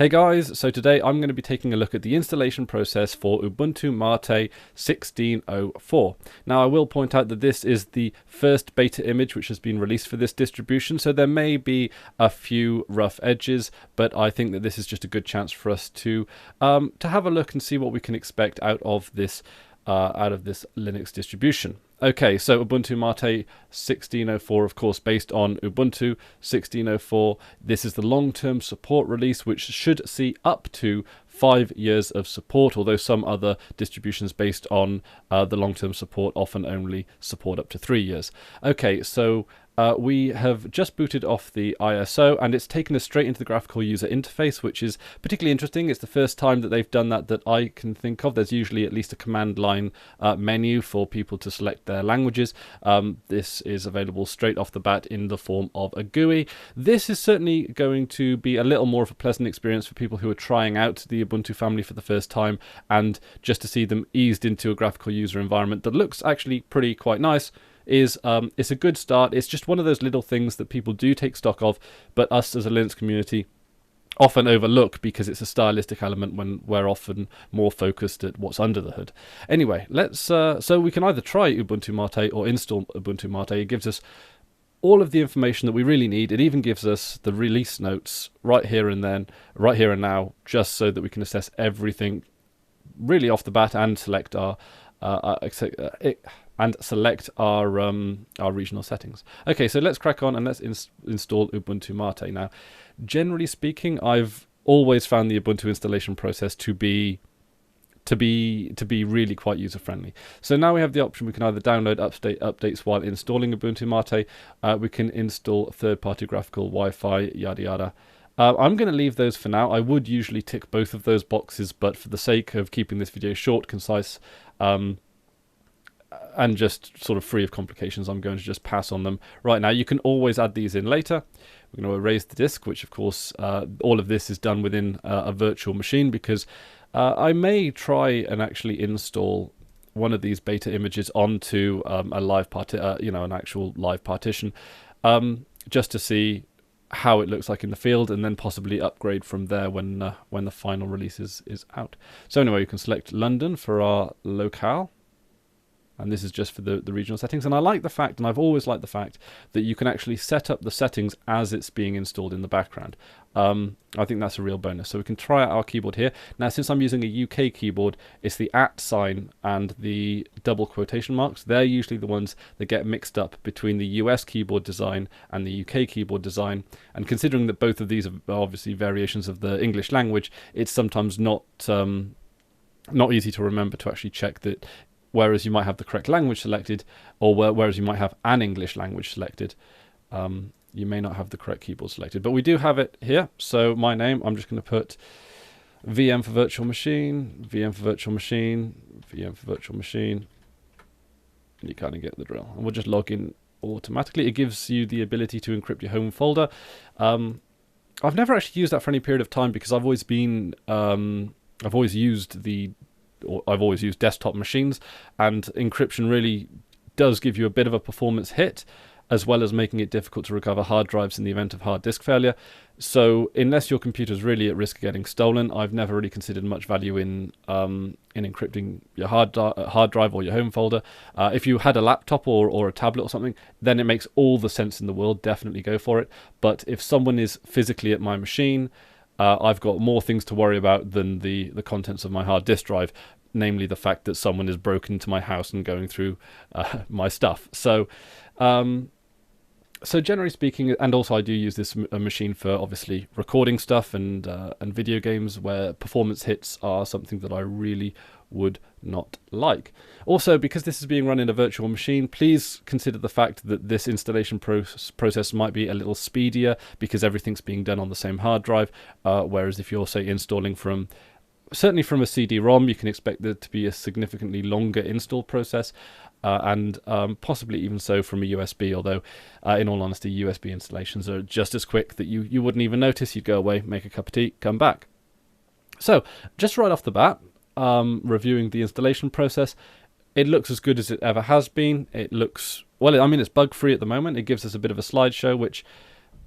Hey guys, so today I'm going to be taking a look at the installation process for Ubuntu Mate 16.04. Now I will point out that this is the first beta image which has been released for this distribution, so there may be a few rough edges, but I think that this is just a good chance for us to have a look and see what we can expect out of this Linux distribution. Okay, so Ubuntu Mate 16.04, of course, based on Ubuntu 16.04. This is the long-term support release, which should see up to 5 years of support, although some other distributions based on the long-term support often only support up to 3 years. Okay, so we have just booted off the ISO and it's taken us straight into the graphical user interface, which is particularly interesting. It's the first time that they've done that I can think of. There's usually at least a command line menu for people to select their languages. This is available straight off the bat in the form of a GUI. This is certainly going to be a little more of a pleasant experience for people who are trying out the Ubuntu family for the first time, and just to see them eased into a graphical user environment that looks actually quite nice. It's a good start. It's just one of those little things that people do take stock of, but us as a Linux community often overlook because it's a stylistic element when we're often more focused at what's under the hood. Anyway, let's so we can either try Ubuntu Mate or install Ubuntu Mate. It gives us all of the information that we really need. It even gives us the release notes right here and now, just so that we can assess everything really off the bat and select our regional settings. Okay, so let's crack on and let's install Ubuntu Mate. Now, generally speaking, I've always found the Ubuntu installation process to be really quite user friendly. So now we have the option, we can either download updates while installing Ubuntu Mate. We can install third-party graphical Wi-Fi, yada yada. I'm going to leave those for now. I would usually tick both of those boxes, but for the sake of keeping this video short, concise, and just sort of free of complications, I'm going to just pass on them right now. You can always add these in later. We're going to erase the disk, which of course all of this is done within a virtual machine, because I may try and actually install one of these beta images onto a live an actual live partition, just to see how it looks like in the field, and then possibly upgrade from there when the final release is out. So anyway, you can select London for our locale, and this is just for the regional settings. And I like the fact, and I've always liked the fact, that you can actually set up the settings as it's being installed in the background. I think that's a real bonus. So we can try out our keyboard here. Now, since I'm using a UK keyboard, it's the @ sign and the double quotation marks. They're usually the ones that get mixed up between the US keyboard design and the UK keyboard design. And considering that both of these are obviously variations of the English language, it's sometimes not easy to remember to actually check that. Whereas you might have the correct language selected, or whereas you might have an English language selected, you may not have the correct keyboard selected. But we do have it here. So my name, I'm just going to put VM for virtual machine, VM for virtual machine, VM for virtual machine. And you kind of get the drill. And we'll just log in automatically. It gives you the ability to encrypt your home folder. I've never actually used that for any period of time, because I've always used desktop machines, and encryption really does give you a bit of a performance hit, as well as making it difficult to recover hard drives in the event of hard disk failure. So unless your computer is really at risk of getting stolen, I've never really considered much value in encrypting your hard drive or your home folder. If you had a laptop or a tablet or something, then it makes all the sense in the world. Definitely go for it. But if someone is physically at my machine, I've got more things to worry about than the contents of my hard disk drive, namely the fact that someone is broken into my house and going through my stuff. So generally speaking, and also I do use this machine for obviously recording stuff and video games where performance hits are something that I really would not like. Also, because this is being run in a virtual machine, please consider the fact that this installation process might be a little speedier, because everything's being done on the same hard drive, whereas if you're, say, installing certainly from a CD-ROM, you can expect there to be a significantly longer install process, and possibly even so from a USB, although in all honesty, USB installations are just as quick that you wouldn't even notice. You'd go away, make a cup of tea, come back. So just right off the bat, reviewing the installation process, it looks as good as it ever has been. It looks, well, I mean, it's bug-free at the moment. It gives us a bit of a slideshow, which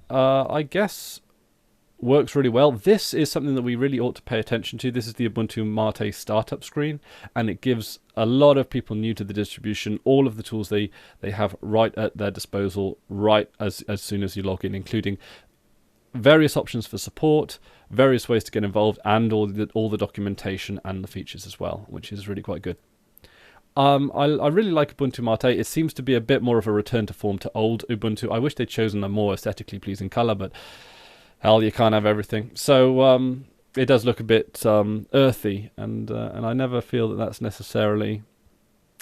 I guess works really well. This is something that we really ought to pay attention to. This is the Ubuntu Mate startup screen, and it gives a lot of people new to the distribution all of the tools they have right at their disposal right as soon as you log in, including various options for support, various ways to get involved, and all the documentation and the features as well, which is really quite good. I really like Ubuntu Mate. It seems to be a bit more of a return to form to old Ubuntu. I wish they'd chosen a more aesthetically pleasing color, but hell, you can't have everything. So it does look a bit earthy, and I never feel that that's necessarily,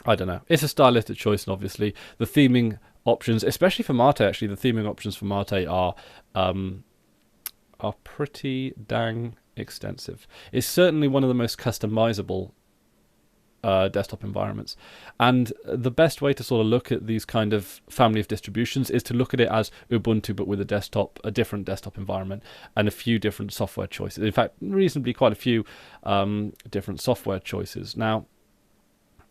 I don't know. It's a stylistic choice, and obviously the theming options, especially for Mate, actually the theming options for Mate are pretty dang extensive. It's certainly one of the most customizable desktop environments, and the best way to sort of look at these kind of family of distributions is to look at it as Ubuntu but with a different desktop environment and a few different software choices. In fact, reasonably quite a few different software choices. Now,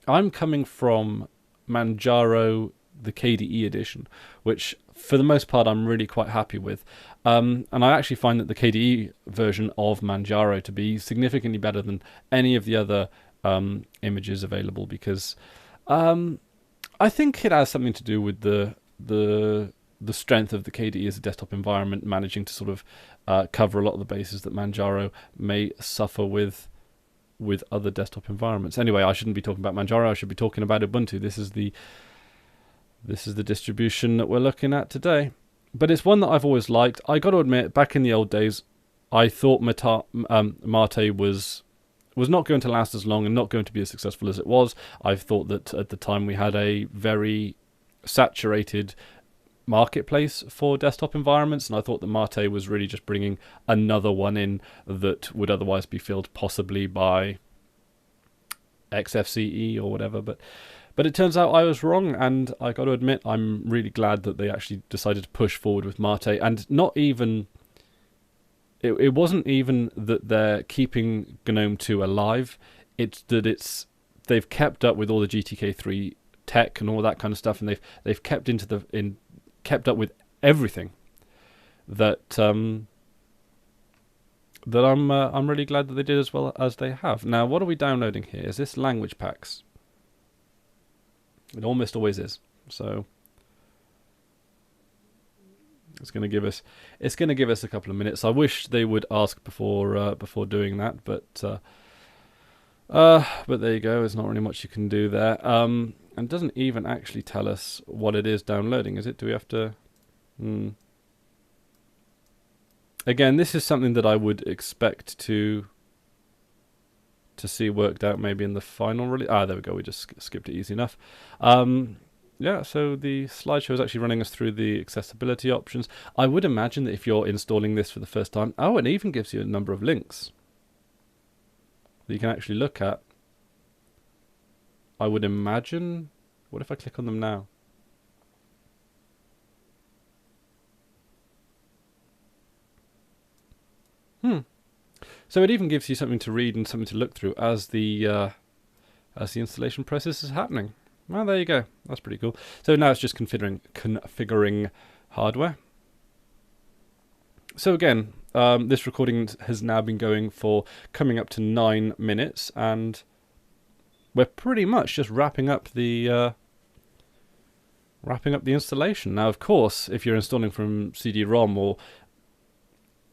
I'm coming from Manjaro, the KDE edition, which for the most part I'm really quite happy with, and I actually find that the KDE version of Manjaro to be significantly better than any of the other images available, because I think it has something to do with the strength of the KDE as a desktop environment, managing to sort of cover a lot of the bases that Manjaro may suffer with other desktop environments. Anyway, I shouldn't be talking about Manjaro. I should be talking about Ubuntu. This is the distribution that we're looking at today, but it's one that I've always liked. I got to admit, back in the old days, I thought Mate was not going to last as long and not going to be as successful as it was. I thought that at the time we had a very saturated marketplace for desktop environments, and I thought that Mate was really just bringing another one in that would otherwise be filled possibly by XFCE or whatever, but it turns out I was wrong, and I got to admit I'm really glad that they actually decided to push forward with Mate, and not even it wasn't even that they're keeping GNOME 2 alive, it's that they've kept up with all the GTK3 tech and all that kind of stuff, and they've kept kept up with everything that I'm really glad that they did as well as they have. Now, what are we downloading here? Is this language packs? It almost always is. So it's going to give us a couple of minutes. I wish they would ask before doing that, but there you go. There's not really much you can do there. And it doesn't even actually tell us what it is downloading, is it? Do we have to? Again, this is something that I would expect to see worked out maybe in the final release. There we go. We just skipped it easy enough. Yeah, so the slideshow is actually running us through the accessibility options. I would imagine that if you're installing this for the first time, it even gives you a number of links that you can actually look at. I would imagine. What if I click on them now? So it even gives you something to read and something to look through as the installation process is happening. Well, there you go. That's pretty cool. So now it's just configuring hardware. So again, this recording has now been going for coming up to 9 minutes, and we're pretty much just wrapping up the installation. Now, of course, if you're installing from CD-ROM or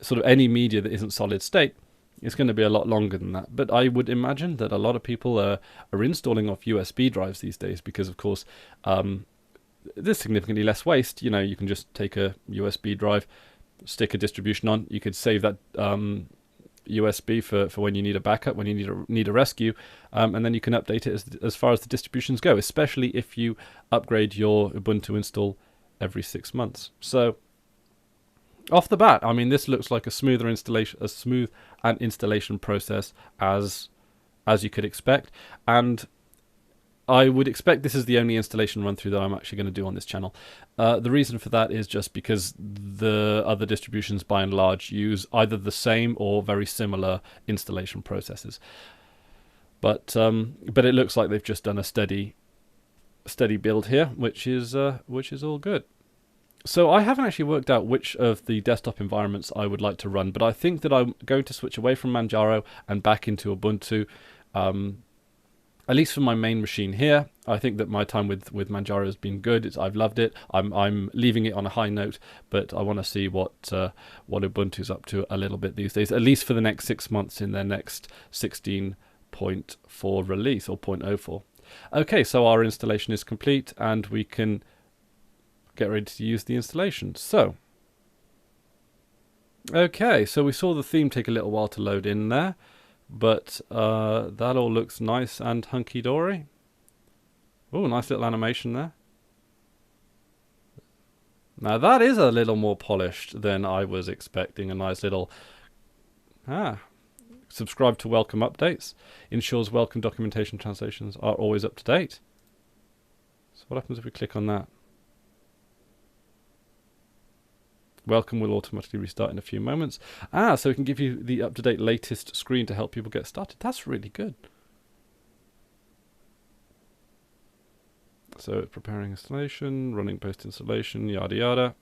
sort of any media that isn't solid state, it's going to be a lot longer than that. But I would imagine that a lot of people are installing off USB drives these days because, of course, there's significantly less waste. You know, you can just take a USB drive, stick a distribution on. You could save that USB for when you need a backup, when you need a rescue, and then you can update it as far as the distributions go, especially if you upgrade your Ubuntu install every 6 months. So off the bat, I mean, this looks like a smooth installation process as you could expect, and I would expect this is the only installation run through that I'm actually going to do on this channel. The reason for that is just because the other distributions by and large use either the same or very similar installation processes. But it looks like they've just done a steady build here, which is all good. So I haven't actually worked out which of the desktop environments I would like to run, but I think that I'm going to switch away from Manjaro and back into Ubuntu, at least for my main machine here. I think that my time with Manjaro has been good. I've loved it. I'm leaving it on a high note, but I want to see what Ubuntu's up to a little bit these days, at least for the next 6 months in their next 16.4 release, or 0.04. Okay, so our installation is complete and we can get ready to use the installation. So, okay, so we saw the theme take a little while to load in there, but that all looks nice and hunky-dory. Oh, nice little animation there. Now that is a little more polished than I was expecting. A nice little... Subscribe to welcome updates. Ensures welcome documentation translations are always up to date. So what happens if we click on that? Welcome will automatically restart in a few moments. So it can give you the up-to-date latest screen to help people get started. That's really good. So it's preparing installation, running post-installation, yada yada.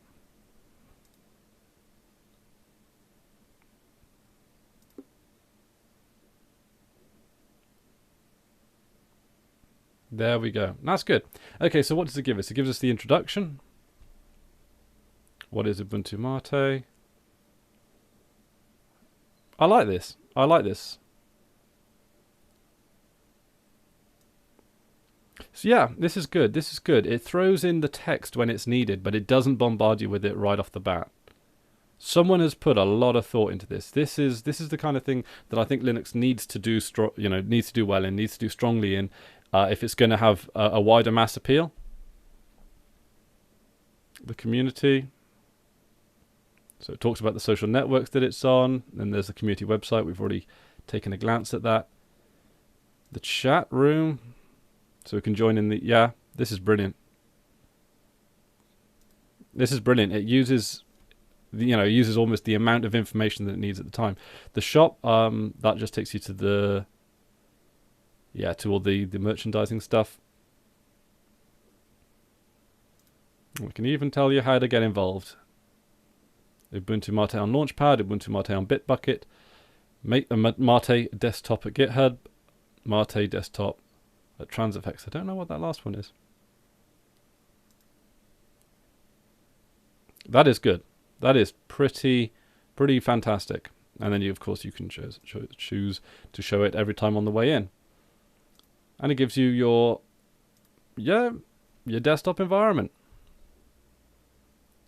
There we go. That's good. Okay, so what does it give us? It gives us the introduction. What is Ubuntu Mate? I like this. I like this. So yeah, this is good. This is good. It throws in the text when it's needed, but it doesn't bombard you with it right off the bat. Someone has put a lot of thought into this. This is the kind of thing that I think Linux needs to do, needs to do well in, needs to do strongly in, if it's going to have a wider mass appeal. The community. So it talks about the social networks that it's on. Then there's the community website. We've already taken a glance at that. The chat room. So we can join in the... Yeah, this is brilliant. This is brilliant. It uses... it uses almost the amount of information that it needs at the time. The shop, that just takes you to the... Yeah, to all the merchandising stuff. We can even tell you how to get involved. Ubuntu Mate on Launchpad, Ubuntu Mate on Bitbucket, Mate desktop at GitHub, Mate desktop at Transifex. I don't know what that last one is. That is good. That is pretty fantastic. And then of course you can choose to show it every time on the way in. And it gives you your desktop environment.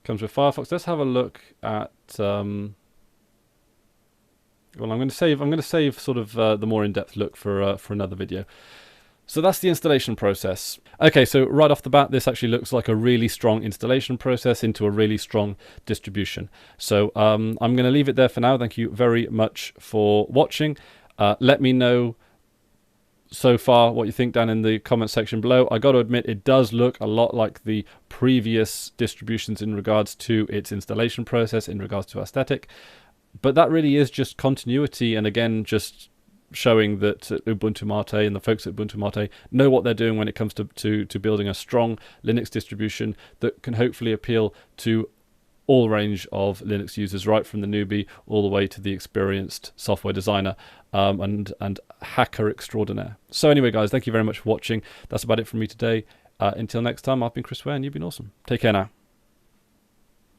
Comes with Firefox. Let's have a look at. Well, I'm going to save sort of the more in-depth look for another video. So that's the installation process. Okay, so right off the bat, this actually looks like a really strong installation process into a really strong distribution. So I'm going to leave it there for now. Thank you very much for watching. Let me know so far what you think down in the comment section below. I got to admit, it does look a lot like the previous distributions in regards to its installation process, in regards to aesthetic, but that really is just continuity, and again just showing that Ubuntu Mate and the folks at Ubuntu Mate know what they're doing when it comes to building a strong Linux distribution that can hopefully appeal to all range of Linux users, right from the newbie all the way to the experienced software designer and hacker extraordinaire. So anyway, guys, thank you very much for watching. That's about it from me today. Until next time, I've been Chris Ware, and you've been awesome. Take care now.